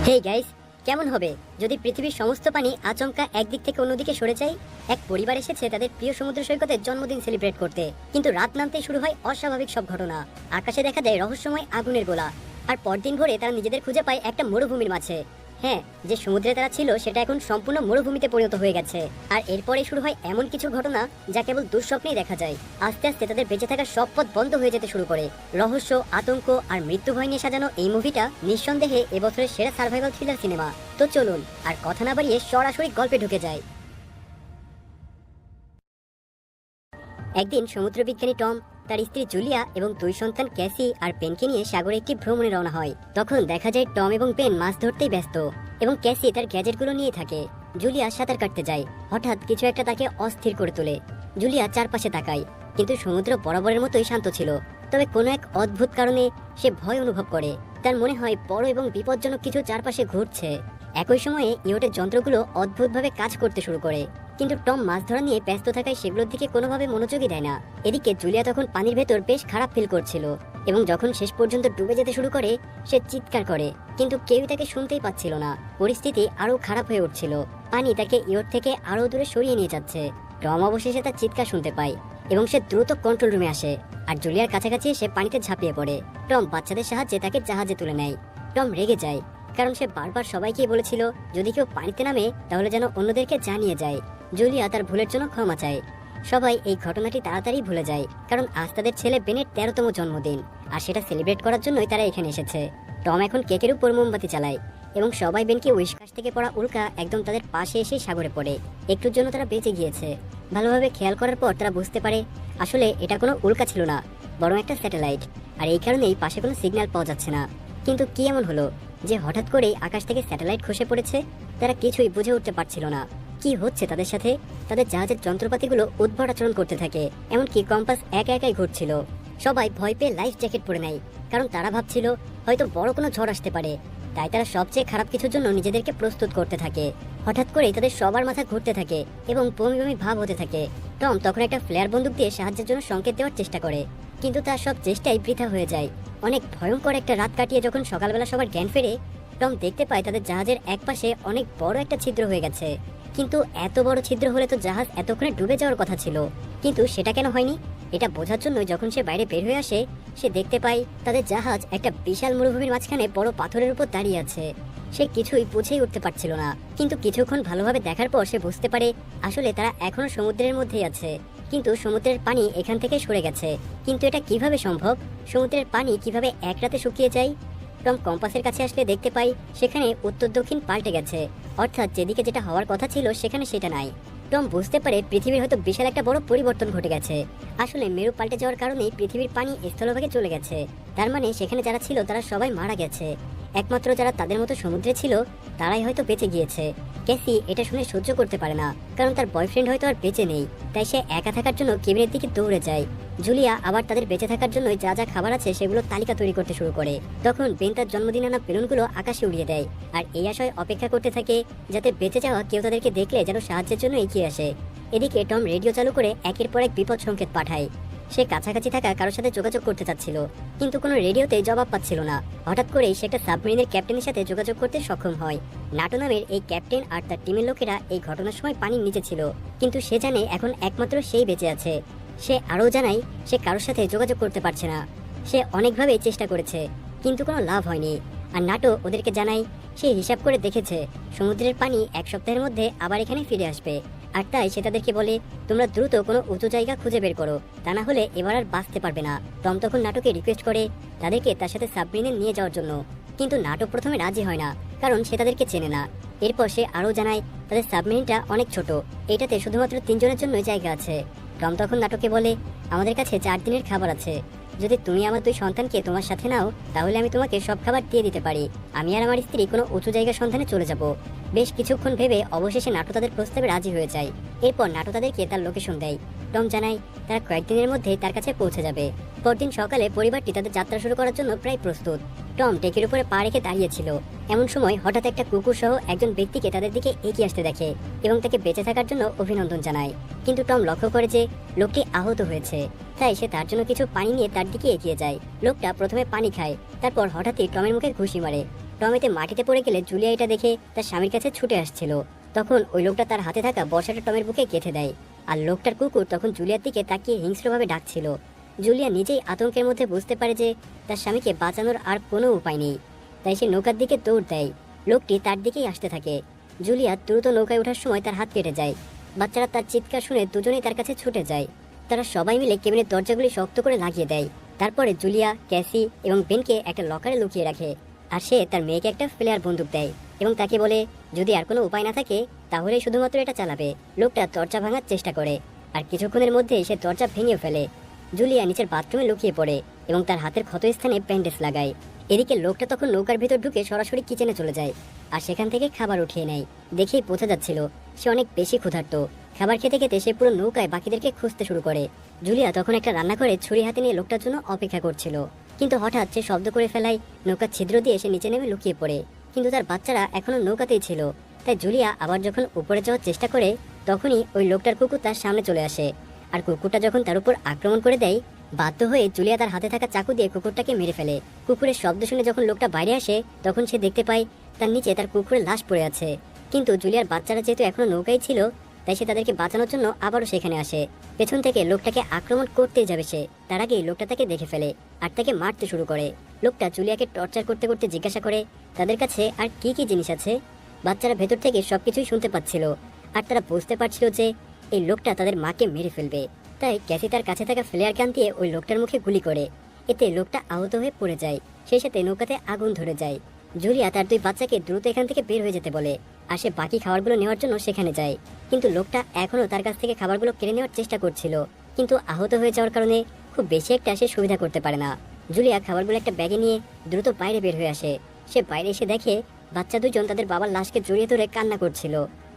Hey guys, কেমন হবে যদি পৃথিবীর সমস্ত পানি আচমকা একদিক থেকে অন্যদিকে সরে যায়? এক পরিবার এসেছে তাদের প্রিয় সমুদ্র সৈকতে জন্মদিন সেলিব্রেট করতে, কিন্তু রাত নামতেই শুরু হয় অস্বাভাবিক সব ঘটনা। আকাশে দেখা দেয় রহস্যময় আগুনের গোলা, আর পরদিন ভোরে তারা নিজেদের খুঁজে পায় একটা মরুভূমির মাঝে। হ্যাঁ, যে সমুদ্রে তারা ছিল সেটা এখন সম্পূর্ণ মরুভূমিতে পরিণত হয়ে গেছে। আর এরপরে শুরু হয় এমন কিছু ঘটনা যা কেবল দুঃস্বপ্নেই দেখা যায়। আস্তে আস্তে তাদের বেঁচে থাকার সব পথ বন্ধ হয়ে যেতে শুরু করে। রহস্য, আতঙ্ক আর মৃত্যু ভয় নিয়ে সাজানো এই মুভিটা নিঃসন্দেহে এবছরের সেরা সার্ভাইভাল থ্রিলার সিনেমা। তো চলুন আর কথা না বাড়িয়ে সরাসরি গল্পে ঢুকে যায়। একদিন সমুদ্রবিজ্ঞানী টম, তার স্ত্রী জুলিয়া এবং দুই সন্তান ক্যাসি আর বেনকে নিয়ে সাগরে একটি ভ্রমণে রওনা হয়। তখন দেখা যায় টম এবং বেন মাছ ধরতেই ব্যস্ত এবং ক্যাসি তার গ্যাজেটগুলো নিয়ে থাকে। জুলিয়া সাঁতার কাটতে যায়। হঠাৎ কিছু একটা তাকে অস্থির করে তোলে। জুলিয়া চারপাশে তাকায়, কিন্তু সমুদ্র বরাবরের মতোই শান্ত ছিল। তবে কোনো এক অদ্ভুত কারণে সে ভয় অনুভব করে। তার মনে হয় বড় এবং বিপজ্জনক কিছু চারপাশে ঘুরছে। একই সময়ে ইয়টের যন্ত্রগুলো অদ্ভুতভাবে কাজ করতে শুরু করে, কিন্তু টম মাছ ধরা নিয়ে ব্যস্ত থাকায় সেগুলোর দিকে কোনোভাবে মনোযোগী দেয় না। এদিকে জুলিয়া তখন পানির ভেতর বেশ খারাপ ফিল করছিল এবং যখন শেষ পর্যন্ত ডুবে যেতে শুরু করে সে চিৎকার করে, কিন্তু কেউই তাকে শুনতেই পাচ্ছিল না। পরিস্থিতি আরো খারাপ হয়ে উঠছিল। পানি তাকে ইয়ট থেকে আরো দূরে সরিয়ে নিয়ে যাচ্ছে। টম অবশেষে তার চিৎকার শুনতে পায় এবং সে দ্রুত কন্ট্রোল রুমে আসে আর জুলিয়ার কাছাকাছি এসে পানিতে ঝাঁপিয়ে পড়ে। টম বাচ্চাদের সাহায্যে তাকে জাহাজে তুলে নেয়। টম রেগে যায়, কারণ সে বারবার সবাইকেই বলেছিল যদি কেউ পানিতে নামে তাহলে যেন অন্যদেরকে জানিয়ে যায়। জুলিয়া তার ভুলের জন্য ক্ষমা চায়। সবাই এই ঘটনাটি তাড়াতাড়ি ভুলে যায়, কারণ আজ তাদের ছেলে বেনের 13তম জন্মদিন, আর সেটা সেলিব্রেট করার জন্যই তারা এখানে এসেছে। টম এখন কেকের উপর মোমবাতি চালায় এবং সবাই বেনকে উইশকাশ থেকে পড়া উল্কা একদম তাদের পাশে এসে সাগরে পড়ে। একটুর জন্য তারা বেঁচে গিয়েছে। ভালোভাবে খেয়াল করার পর তারা বুঝতে পারে আসলে এটা কোনো উল্কা ছিল না, বরং একটা স্যাটেলাইট। আর এই কারণেই পাশে কোনো সিগন্যাল পাওয়া যাচ্ছে না। কিন্তু কি এমন হলো যে হঠাৎ করেই আকাশ থেকে স্যাটেলাইট খসে পড়েছে? তারা কিছুই বুঝে উঠতে পারছিল না কি হচ্ছে তাদের সাথে। তাদের জাহাজের যন্ত্রপাতিগুলো উদ্ভট আচরণ করতে থাকে, এমনকি কম্পাস একা একাই ঘুরছিল। সবাই ভয় পেয়ে লাইফ জ্যাকেট পরে নেয়, কারণ তারা ভাবছিল হয়তো বড় কোনো ঝড় আসতে পারে। তাই তারা সবচেয়ে খারাপ কিছুর জন্য নিজেদেরকে প্রস্তুত করতে থাকে। হঠাৎ করেই তাদের সবার মাথা ঘুরতে থাকে এবং বমি বমি ভাব হতে থাকে। টম তখন একটা ফ্লেয়ার বন্দুক দিয়ে সাহায্যের জন্য সংকেত দেওয়ার চেষ্টা করে, কিন্তু তার সব চেষ্টাই বৃথা হয়ে যায়। অনেক ভয়ঙ্কর একটা রাত কাটিয়ে যখন সকালবেলা সবার জ্ঞান ফেরে, টম দেখতে পায় তাদের জাহাজের একপাশে অনেক বড় একটা ছিদ্র হয়ে গেছে। কিন্তু এত বড় ছিদ্র হলে তো জাহাজ এতক্ষণে ডুবে যাওয়ার কথা ছিল, কিন্তু সেটা কেন হয়নি? এটা বোঝার জন্য যখন সে বাইরে বের হয়ে আসে, সে দেখতে পায় তাদের জাহাজ একটা বিশাল মরুভূমির মাঝখানে বড় পাথরের উপর দাঁড়িয়ে আছে। সে কিছুই বুঝেই উঠতে পারছিল না, কিন্তু কিছুক্ষণ ভালোভাবে দেখার পর সে বুঝতে পারে আসলে তারা এখনো সমুদ্রের মধ্যেই আছে, কিন্তু সমুদ্রের পানি এখান থেকে সরে গেছে। কিন্তু এটা কিভাবে সম্ভব? সমুদ্রের পানি কিভাবে এক রাতে শুকিয়ে যায়? টম কম্পাসের কাছে আসলে দেখতে পাই সেখানে উত্তর দক্ষিণ পাল্টে গেছে, অর্থাৎ যেদিকে যেটা হওয়ার কথা ছিল সেখানে সেটা নাই। টম বুঝতে পারে পৃথিবীর হয়তো বিশাল একটা বড় পরিবর্তন ঘটে গেছে। আসলে মেরু পাল্টে যাওয়ার কারণেই পৃথিবীর পানি স্থলভাগে চলে গেছে। তার মানে সেখানে যারা ছিল তারা সবাই মারা গেছে। একমাত্র যারা তাদের মতো সমুদ্রে ছিল তারাই হয়তো বেঁচে গিয়েছে। ক্যাসি এটা শুনে সহ্য করতে পারে না, কারণ তার বয়ফ্রেন্ড হয়তো আর বেঁচে নেই। তাই সে একা থাকার জন্য কেবিনের দিকে দৌড়ে যায়। জুলিয়া আবার তাদের বেঁচে থাকার জন্য যা যা খাবার আছে সেগুলো তালিকা তৈরি করতে শুরু করে। তখন বেন তার জন্মদিন আনা বেলুনগুলো আকাশে উড়িয়ে দেয়, আর এই আশায় অপেক্ষা করতে থাকে যাতে বেঁচে যাওয়া কেউ তাদেরকে দেখলে যেন সাহায্যের জন্য এগিয়ে আসে। এদিকে টম রেডিও চালু করে একের পর এক বিপদ সংকেত পাঠায়। সে কাছাকাছি থাকা কারোর সাথে যোগাযোগ করতে চাচ্ছিল, কিন্তু কোনো রেডিওতে জবাব পাচ্ছিল না। হঠাৎ করেই সে একটা সাবমেরিনের ক্যাপ্টেনের সাথে যোগাযোগ করতে সক্ষম হয়। নাটো নামের এই ক্যাপ্টেন আর তার টিমের লোকেরা এই ঘটনার সময় পানির নিচে ছিল, কিন্তু সে জানে এখন একমাত্র সেই বেঁচে আছে। সে আরও জানায় সে কারোর সাথে যোগাযোগ করতে পারছে না। সে অনেকভাবে চেষ্টা করেছে, কিন্তু কোনো লাভ হয়নি। আর নাটো ওদেরকে জানায় সে হিসাব করে দেখেছে সমুদ্রের পানি এক সপ্তাহের মধ্যে আবার এখানে ফিরে আসবে। আর তাই সে তাদেরকে বলে তোমরা দ্রুত কোনো উঁচু জায়গা খুঁজে বের করো, তা না হলে এবার আর বাঁচতে পারবে না। টম তখন নাটোকে রিকোয়েস্ট করে তাদেরকে তার সাথে সাবমেরিনে নিয়ে যাওয়ার জন্য, কিন্তু নাটো প্রথমে রাজি হয় না, কারণ সে তাদেরকে চেনে না। এরপর সে আরও জানায় তাদের সাবমেরিনটা অনেক ছোট, এটাতে শুধুমাত্র 3 জনের জন্যই জায়গা আছে। টম তখন নাটোকে বলে আমাদের কাছে 4 দিনের খাবার আছে, যদি তুমি আমার 2 সন্তানকে তোমার সাথে নাও তাহলে আমি তোমাকে সব খাবার দিয়ে দিতে পারি। আমি আর আমার স্ত্রী কোনো উঁচু জায়গার সন্ধানে চলে যাব। বেশ কিছুক্ষণ ভেবে অবশেষে নাটো তাদের প্রস্তাবে রাজি হয়ে যায়। এরপর নাটো তাদেরকে তার লোকেশন দেয়। টম জানায় তারা কয়েকদিনের মধ্যেই তার কাছে পৌঁছে যাবে। পরদিন সকালে পরিবারটি তাদের যাত্রা শুরু করার জন্য প্রায় প্রস্তুত। টম টেকের উপরে পা রেখে দাঁড়িয়েছিল। এমন সময় হঠাৎ একটা কুকুর সহ একজন ব্যক্তিকে তাদের দিকে এগিয়ে আসতে দেখে এবং তাকে বেঁচে থাকার জন্য অভিনন্দন জানায়। কিন্তু টম লক্ষ্য করে যে লোকটি আহত হয়েছে, তাই সে তার জন্য কিছু পানি নিয়ে তার দিকে এগিয়ে যায়। লোকটা প্রথমে পানি খায়, তারপর হঠাৎই টমের মুখে ঘুষি মারে। টম এতে মাটিতে পড়ে গেলে জুলিয়া এটা দেখে তার স্বামীর কাছে ছুটে আসছিল। তখন ওই লোকটা তার হাতে থাকা বর্ষাটা টমের বুকে গেঁথে দেয়, আর লোকটার কুকুর তখন জুলিয়ার দিকে তাকিয়ে হিংস্রভাবে ডাকছিল। জুলিয়া নিজেই আতঙ্কের মধ্যে বুঝতে পারে যে তার স্বামীকে বাঁচানোর আর কোনো উপায় নেই, তাই সে নৌকার দিকে দৌড় দেয়। লোকটি তার দিকেই আসতে থাকে। জুলিয়া দ্রুত নৌকায় ওঠার সময় তার হাত কেটে যায়। বাচ্চারা তার চিৎকার শুনে দুজনেই তার কাছে ছুটে যায়। তারা সবাই মিলে কেবিনের দরজাগুলি শক্ত করে লাগিয়ে দেয়। তারপরে জুলিয়া, ক্যাসি এবং বেনকে একটা লকারে লুকিয়ে রাখে, আর সে তার মেয়েকে একটা ফ্লেয়ার বন্দুক দেয় এবং তাকে বলে যদি আর কোনো উপায় না থাকে তাহলে শুধুমাত্র এটা চালাবে। লোকটা দরজা ভাঙার চেষ্টা করে, আর কিছুক্ষণের মধ্যে সে দরজা ভেঙে ফেলে। জুলিয়া নিচের বাথরুমে লুকিয়ে পড়ে এবং তার হাতের ক্ষতস্থানে ব্যান্ডেজ লাগায়। এদিকে লোকটা তখন নৌকার ভিতর ঢুকে সরাসরি কিচেনে চলে যায়, আর সেখান থেকে খাবার উঠিয়ে নেয়। দেখেই বোঝা যাচ্ছিল সে অনেক বেশি ক্ষুধার্ত। খাবার খেতে খেতে সে পুরো নৌকায় বাকিদেরকে খুঁজতে শুরু করে। জুলিয়া তখন একটা রান্নাঘরে ছুরি হাতে নিয়ে লোকটার জন্য অপেক্ষা করছিল, কিন্তু হঠাৎ সে শব্দ করে ফেলায় নৌকার ছিদ্র দিয়ে সে নিচে নেমে লুকিয়ে পড়ে। কিন্তু তার বাচ্চারা এখনো নৌকাতেই ছিল। তাই জুলিয়া আবার যখন উপরে যাওয়ার চেষ্টা করে তখনই ওই লোকটার কুকুর তার সামনে চলে আসে, আর কুকুরটা যখন তার উপর আক্রমণ করে দেয়, বাধ্য হয়ে জুলিয়া তার হাতে থাকা চাকু দিয়ে কুকুরটাকে মেরে ফেলে। কুকুরের শব্দ শুনে যখন লোকটা বাইরে আসে তখন সে দেখতে পায় তার নিচে তার কুকুরের লাশ পড়ে আছে। কিন্তু জুলিয়ার বাচ্চারা যেহেতু এখনো নৌকায় ছিল তাই সে তাদেরকে বাঁচানোর জন্য আবারও সেখানে আসে। পেছন থেকে লোকটাকে আক্রমণ করতেই যাবে সে, তার আগেই লোকটা তাকে দেখে ফেলে আর তাকে মারতে শুরু করে। লোকটা জুলিয়াকে টর্চার করতে করতে জিজ্ঞাসা করে তাদের কাছে আর কি কি জিনিস আছে। বাচ্চারা ভেতর থেকে সবকিছুই শুনতে পাচ্ছিল, আর তারা বুঝতে পারছিল যে এই লোকটা তাদের মাকে মেরে ফেলবে। তাই ক্যাসি তার কাছে থাকা ফ্লেয়ার গান দিয়ে ওই লোকটার মুখে গুলি করে। এতে লোকটা আহত হয়ে পড়ে যায়, সেই সাথে নৌকাতে আগুন ধরে যায়। জুলিয়া তার দুই বাচ্চাকে দ্রুত এখান থেকে বের হয়ে যেতে বলে, আর সে বাকি খাবারগুলো নেওয়ার জন্য সেখানে যায়। কিন্তু লোকটা এখনও তার কাছ থেকে খাবারগুলো কেড়ে নেওয়ার চেষ্টা করছিল, কিন্তু আহত হয়ে যাওয়ার কারণে খুব বেশি একটা সে সুবিধা করতে পারে না। জুলিয়া খাবারগুলো একটা ব্যাগে নিয়ে দ্রুত বাইরে বের হয়ে আসে। সে বাইরে এসে দেখে বাচ্চা দুজন তাদের বাবার লাশকে জড়িয়ে ধরে কান্না করছিল।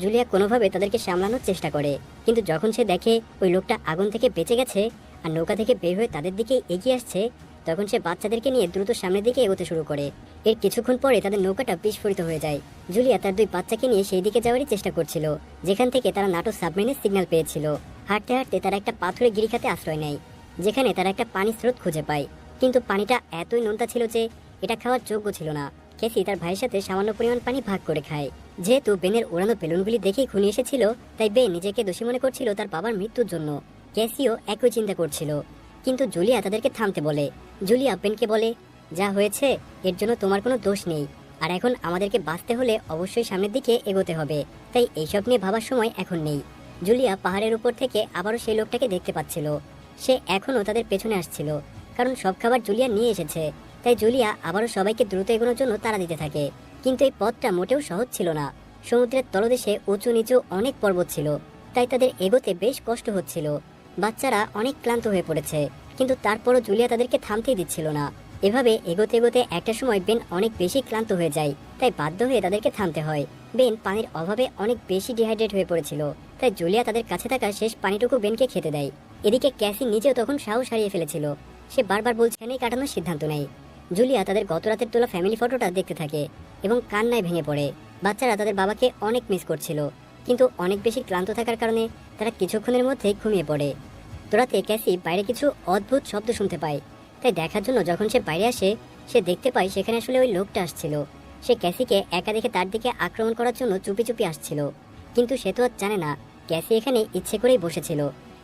জুলিয়া কোনোভাবে তাদেরকে সামলানোর চেষ্টা করে, কিন্তু যখন সে দেখে ওই লোকটা আগুন থেকে বেঁচে গেছে আর নৌকা থেকে বের হয়ে তাদের দিকে এগিয়ে আসছে, তখন সে বাচ্চাদেরকে নিয়ে দ্রুত সামনের দিকে এগোতে শুরু করে। এর কিছুক্ষণ পরে তাদের নৌকাটা বিস্ফোরিত হয়ে যায়। জুলিয়া তার দুই বাচ্চাকে নিয়ে সেই দিকে যাওয়ারই চেষ্টা করছিল যেখান থেকে তারা নাটো সাবমেরিনের সিগন্যাল পেয়েছিল। হাঁটতে হাঁটতে তারা একটা পাথরের গিরিখাতে আশ্রয় নেয়, যেখানে তারা একটা পানির স্রোত খুঁজে পায়। কিন্তু পানিটা এতই নোনতা ছিল যে এটা খাওয়ার যোগ্য ছিল না। ক্যাসি তার ভাইয়ের সাথে সামান্য পরিমাণ পানি ভাগ করে খায়। যেহেতু বেনের ওড়ানো বেলুনগুলি দেখেই খুনি এসেছিল, তাই বেন নিজেকে দোষী মনে করছিল তার বাবার মৃত্যুর জন্য। ক্যাসিও একই চিন্তা করছিল, কিন্তু জুলিয়া তাদেরকে থামতে বলে। জুলিয়া বেনকে বলে, যা হয়েছে এর জন্য তোমার কোনো দোষ নেই, আর এখন আমাদেরকে বাঁচতে হলে অবশ্যই সামনের দিকে এগোতে হবে, তাই এইসব নিয়ে ভাবার সময় এখন নেই। জুলিয়া পাহাড়ের উপর থেকে আবারও সেই লোকটাকে দেখতে পাচ্ছিল। সে এখনও তাদের পেছনে আসছিল, কারণ সব খাবার জুলিয়া নিয়ে এসেছে। তাই জুলিয়া আবারও সবাইকে দ্রুত এগোনোর জন্য তাড়া দিতে থাকে, কিন্তু এই পথটা মোটেও সহজ ছিল না। সমুদ্রের তলদেশে উঁচু নিচু অনেক পর্বত ছিল, তাই তাদের এগোতে বেশ কষ্ট হচ্ছিল। বাচ্চারা অনেক ক্লান্ত হয়ে পড়েছে, কিন্তু তারপরও জুলিয়া তাদেরকে থামতেই দিচ্ছিল না। এভাবে এগোতে এগোতে একটা সময় বেন অনেক বেশি ক্লান্ত হয়ে যায়, তাই বাধ্য হয়ে তাদেরকে থামতে হয়। বেন পানির অভাবে অনেক বেশি ডিহাইড্রেট হয়ে পড়েছিল, তাই জুলিয়া তাদের কাছে থাকা শেষ পানিটুকু বেনকে খেতে দেয়। এদিকে ক্যাসি নিজেও তখন সাহস হারিয়ে ফেলেছিল। সে বারবার বলছে এখানেই কাটানোর সিদ্ধান্ত নেয়। জুলিয়া তাদের গত রাতের তোলা ফ্যামিলি ফটোটা দেখতে থাকে এবং কান্নায় ভেঙে পড়ে। বাচ্চারা তাদের বাবাকে অনেক মিস করছিল, কিন্তু অনেক বেশি ক্লান্ত থাকার কারণে তারা কিছুক্ষণের মধ্যেই ঘুমিয়ে পড়ে। তোরাতে ক্যাসি বাইরে কিছু অদ্ভুত শব্দ শুনতে পায়, তাই দেখার জন্য যখন সে বাইরে আসে সে দেখতে পায় সেখানে আসলে ওই লোকটা আসছিল। সে ক্যাসিকে একা দেখে তার দিকে আক্রমণ করার জন্য চুপি চুপি আসছিল, কিন্তু সে তো আর জানে না ক্যাসি এখানে ইচ্ছে করেই বসেছিল।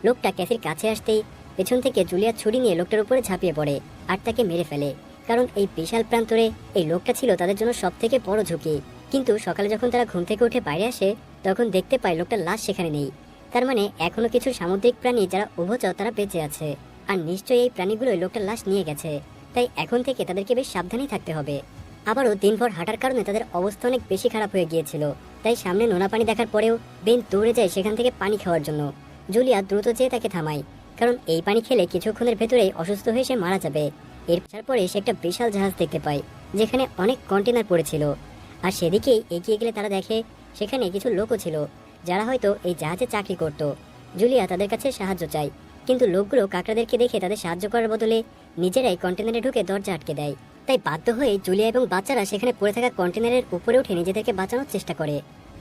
লোকটা ক্যাসির কাছে আসতেই পেছন থেকে জুলিয়া ছুরি নিয়ে লোকটার উপরে ঝাঁপিয়ে পড়ে আর তাকে মেরে ফেলে, কারণ এই বিশাল প্রান্তরে এই লোকটা ছিল তাদের জন্য সব থেকে বড় ঝুঁকি। কিন্তু সকালে যখন তারা ঘুম থেকে উঠে বাইরে আসে তখন দেখতে পায় লোকটার লাশ সেখানে নেই। তার মানে এখনো কিছু সামুদ্রিক প্রাণী যারা উভচর তারা বেঁচে আছে, আর নিশ্চয়ই এই প্রাণীগুলোই লোকটার লাশ নিয়ে গেছে। তাই এখন থেকে তাদেরকে বেশ সাবধানেই থাকতে হবে। আবারও দিনভর হাঁটার কারণে তাদের অবস্থা অনেক বেশি খারাপ হয়ে গিয়েছিল, তাই সামনে নোনা পানি দেখার পরেও বেন দৌড়ে যায় সেখান থেকে পানি খাওয়ার জন্য। জুলিয়া দ্রুত যেয়ে তাকে থামায়, কারণ এই পানি খেলে কিছুক্ষণের ভেতরেই অসুস্থ হয়ে সে মারা যাবে। এরপরে সে একটা বিশাল জাহাজ দেখতে পায় যেখানে অনেক কন্টেনার পড়েছিল, আর সেদিকেই এগিয়ে গেলে তারা দেখে সেখানে কিছু লোকও ছিল যারা হয়তো এই জাহাজে চাকরি করত। জুলিয়া তাদের কাছে সাহায্য চায়, কিন্তু লোকগুলো কাকড়াদেরকে দেখে তাদের সাহায্য করার বদলে নিজেরাই কন্টেনারে ঢুকে দরজা আটকে দেয়। তাই বাধ্য হয়ে জুলিয়া এবং বাচ্চারা সেখানে পড়ে থাকা কন্টেনারের উপরে উঠে নিজেদেরকে বাঁচানোর চেষ্টা করে,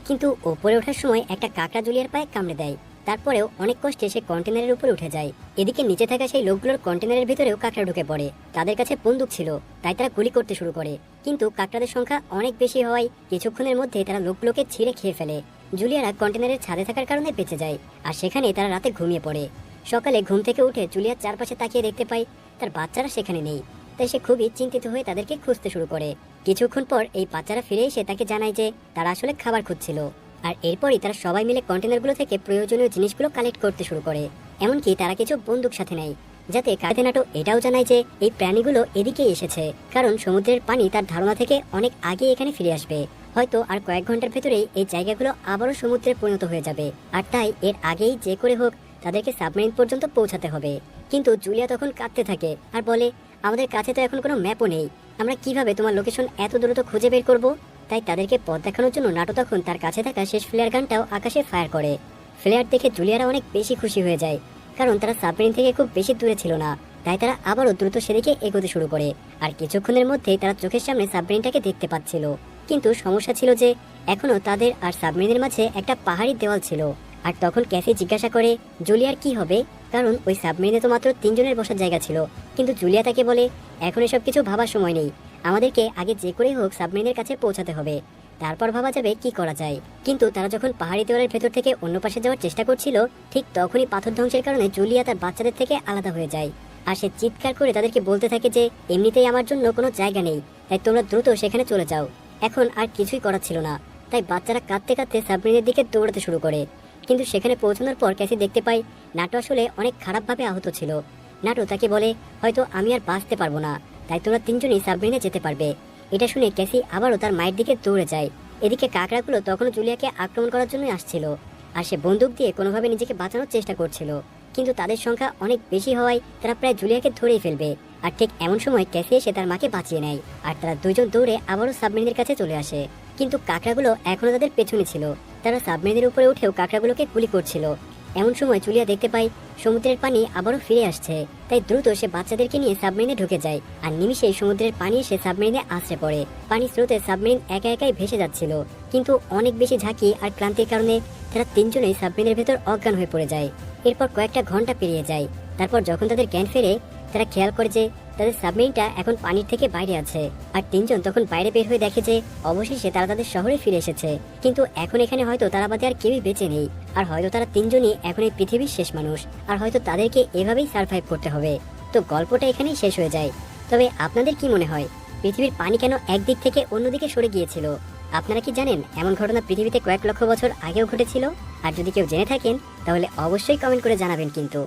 কিন্তু উপরে ওঠার সময় একটা কাকড়া জুলিয়ার পায়ে কামড়ে দেয়। তারপরেও অনেক কষ্টে সে কন্টেনারের উপরে উঠে যায়। এদিকে নিচে থাকা সেই লোকগুলোর কন্টেনারের ভিতরেও কাকড়া ঢুকে পড়ে। তাদের কাছে বন্দুক ছিল, তাই তারা গুলি করতে শুরু করে, কিন্তু কাকড়াদের সংখ্যা অনেক বেশি হওয়ায় কিছুক্ষণের মধ্যে তারা লোকগুলোকে ছিঁড়ে খেয়ে ফেলে। জুলিয়ারা কন্টেনারের ছাদে থাকার কারণে বেঁচে যায়, আর সেখানে তারা রাতে ঘুমিয়ে পড়ে। সকালে ঘুম থেকে উঠে জুলিয়ার চারপাশে তাকিয়ে দেখতে পায় তার বাচ্চারা সেখানে নেই। তাই সে খুবই চিন্তিত হয়ে তাদেরকে খুঁজতে শুরু করে। কিছুক্ষণ পর এই বাচ্চারা ফিরে এসে তাকে জানায় যে তারা আসলে খাবার খুঁজছিল। আর এরপরই তারা সবাই মিলে কন্টেনারগুলো থেকে প্রয়োজনীয় জিনিসগুলো কালেক্ট করতে শুরু করে। এমনকি তারা কিছু বন্দুক সাথে নেয়, যাতে কাতেনাটো এটাও জানায় যে এই প্রাণীগুলো এদিকেই এসেছে, কারণ সমুদ্রের পানি তার ধারণা থেকে অনেক আগে এখানে ফিরে আসবে। হয়তো আর কয়েক ঘন্টার ভেতরেই এই জায়গাগুলো আবারও সমুদ্রে পরিণত হয়ে যাবে, আর তাই এর আগেই যে করে হোক তাদেরকে সাবমেরিন পর্যন্ত পৌঁছাতে হবে। কিন্তু জুলিয়া তখন কাঁদতে থাকে আর বলে, আমাদের কাছে তো এখন কোনো ম্যাপও নেই, আমরা কিভাবে তোমার লোকেশন এত দ্রুত খুঁজে বের করব? তাই তাদেরকে পথ দেখানোর জন্য নাটো তখন তার কাছে থাকা শেষ ফ্লেয়ার গানটাও আকাশে ফায়ার করে। ফ্লেয়ার দেখে জুলিয়ারা অনেক বেশি খুশি হয়ে যায়, কারণ তারা সাবমেরিন থেকে খুব বেশি দূরে ছিল না। তাই তারা আবারও দ্রুত সেদিকে এগোতে শুরু করে। আর কিছুক্ষণের মধ্যেই তারা চোখের সামনে সাবমেরিনটাকে দেখতে পাচ্ছিল। কিন্তু সমস্যা ছিল যে এখনো তাদের আর সাবমেরিনের মাঝে একটা পাহাড়ি দেওয়াল ছিল। আর তখন ক্যাসি জিজ্ঞাসা করে জুলিয়ার কি হবে, কারণ ওই সাবমেরিনে তো মাত্র 3 জনের বসার জায়গা ছিল। কিন্তু জুলিয়া তাকে বলে, এখন এসব কিছু ভাবার সময় নেই, আমাদেরকে আগে যে করে হোক সাবমেরিনের কাছে পৌঁছাতে হবে, তারপর ভাবা যাবে কি করা যায়। কিন্তু তারা যখন পাহাড়ি দেওয়ালের ভেতর থেকে অন্য পাশে যাওয়ার চেষ্টা করছিল, ঠিক তখনই পাথর ধ্বংসের কারণে জুলিয়া তার বাচ্চাদের থেকে আলাদা হয়ে যায়। আর সে চিৎকার করে তাদেরকে বলতে থাকে যে এমনিতেই আমার জন্য কোনো জায়গা নেই, তাই তোমরা দ্রুত সেখানে চলে যাও। এখন আর কিছুই করার ছিল না, তাই বাচ্চারা কাঁদতে কাঁদতে সাবমেরিনের দিকে দৌড়াতে শুরু করে। কিন্তু সেখানে পৌঁছানোর পর ক্যাসি দেখতে পায় নাটো আসলে অনেক খারাপভাবে আহত ছিল। নাটো তাকে বলে, হয়তো আমি আর বাঁচতে পারবো না, তাই তোমরা 3 জনই সাবমেরিনে যেতে পারবে। এটা শুনে ক্যাসি আবারও তার মায়ের দিকে দৌড়ে যায়। এদিকে কাকড়াগুলো তখনও জুলিয়াকে আক্রমণ করার জন্যই আসছিল, আর সে বন্দুক দিয়ে কোনোভাবে নিজেকে বাঁচানোর চেষ্টা করছিল। কিন্তু তাদের সংখ্যা অনেক বেশি হওয়ায় তারা প্রায় জুলিয়াকে ধরেই ফেলবে। আর ঠিক এমন সময় ক্যাসি এসে তার মাকে বাঁচিয়ে নেয়, আর তারা দুজন দৌড়ে আবারও সাবমেরিনের কাছে চলে আসে। কিন্তু কাকড়াগুলো এখনো তাদের পেছনে ছিল, তারা সাবমেরিনের উপরে উঠেও কাকড়াগুলোকে গুলি করছিল। এমন সময় জুলিয়া দেখতে পায় সমুদ্রের পানি আবারও ফিরে আসছে, তাই দ্রুত সে বাচ্চাদেরকে নিয়ে সাবমেরিনে ঢুকে যায়। আর নিমিষেই সমুদ্রের পানি এসে সাবমেরিনে আছড়ে পড়ে। পানির স্রোতে সাবমেরিন একা একাই ভেসে যাচ্ছিল, কিন্তু অনেক বেশি ঝাঁকি আর ক্লান্তির কারণে তারা 3 জনেই সাবমেরিনের ভেতর অজ্ঞান হয়ে পড়ে যায়। এরপর কয়েকটা ঘন্টা পেরিয়ে যায়। তারপর যখন তাদের জ্ঞান ফেরে, তারা খেয়াল করে যে তাদের সাবমেরিনটা এখন পানির থেকে বাইরে আছে। আর 3 জন তখন বাইরে বের হয়ে দেখে যে অবশেষে তারা তাদের শহরে ফিরে এসেছে। কিন্তু এখন এখানে হয়তো তারা বাদে আর কেউই বেঁচে নেই, আর হয়তো তারা 3 জনই এখন এই পৃথিবীর শেষ মানুষ, আর হয়তো তাদেরকে এভাবেই সার্ভাইভ করতে হবে। তো গল্পটা এখানেই শেষ হয়ে যায়। তবে আপনাদের কি মনে হয়, পৃথিবীর পানি কেন একদিক থেকে অন্যদিকে সরে গিয়েছিল? আপনারা কি জানেন এমন ঘটনা পৃথিবীতে কয়েক লক্ষ বছর আগেও ঘটেছিল? আর যদি কেউ জেনে থাকেন তাহলে অবশ্যই কমেন্ট করে জানাবেন কিন্তু।